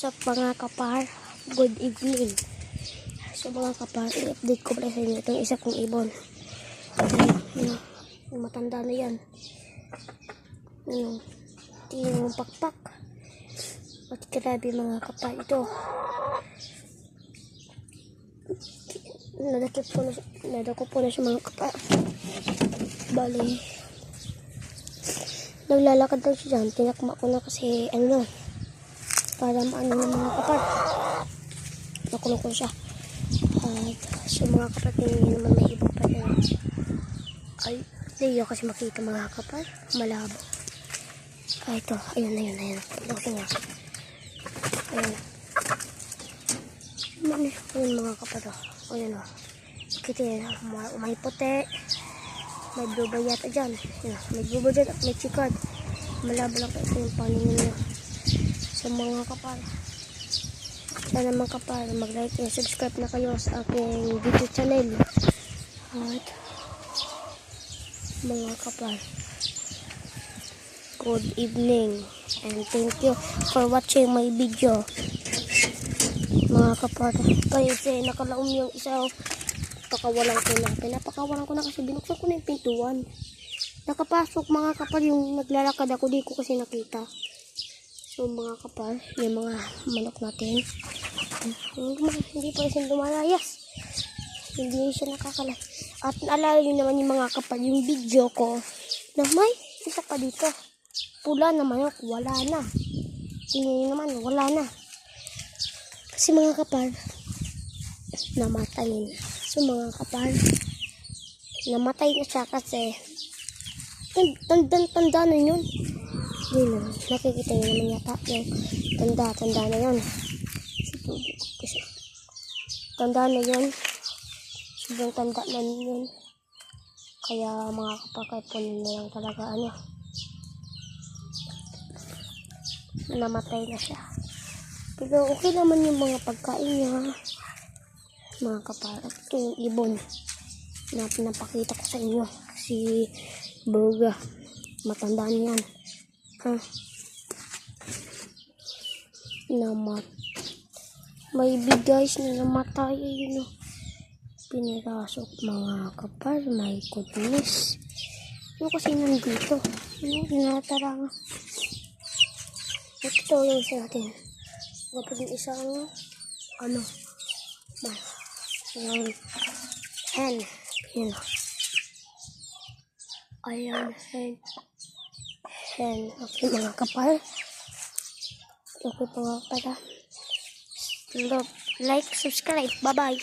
What's up mga kapar? Good evening. So mga kapar, i-update ko pala sa inyo itong isa kong ibon. Yung matanda na yan. Yung pakpak. At grabe mga kapar ito. Nadakip ko na siya mga kapar. Bali. Naglalakad lang siya dyan. Tinakma ko na kasi para maano ng mga kapar. Nakulong ko siya. At so mga kapar, tingin naman may ibang pa rin. Ay, hindi ako kasi makita mga kapar. Malabo. Ay, ito. Ayun. Laki nga. Ayun mga kapar. Ayun o. Kita yan. May puti. May blue bay yata dyan. May blue bay dyan at may chikard. Malabo lang kasi yung paningin niya. So mga kapar, sana mga kapar, mag-like and subscribe na kayo sa aking video channel. At mga kapar, good evening and thank you for watching my video. Mga kapar, kasi nakalaom yung isa. Pinapakawalan ko na kasi binuksan ko na yung pintuan. Nakapasok mga kapar, yung naglalakad ako, di ko kasi nakita. So mga kapar, yung mga manok natin, hindi pa rin lumalayas. Hindi siya nakakalas. At naalala nyo naman yung mga kapar, yung video ko, na may isa pa dito. Pula na manok, wala na. Tingnan nyo naman, wala na. Kasi mga kapar, namatay na. So mga kapar, namatay na siya kasi tanda na yun. Yun, nakikita nyo naman yata yung tanda na yun. Tanda na yun. Sobrang tanda na yun. Kaya mga kapakay po na lang talaga namatay na siya. Pero okay naman yung mga pagkain niya. Mga kapar, at ito yung ibon na pinapakita ko sa inyo. Si Burga. Matanda niyan. May guys na namatay pinirasok mga kapar. My goodness, kasi nandito tinataranga. Ito yung isa natin kapag yung isang yung hen ayan hen. Okay mga kapar, okay po mga kapar, like, subscribe, bye bye.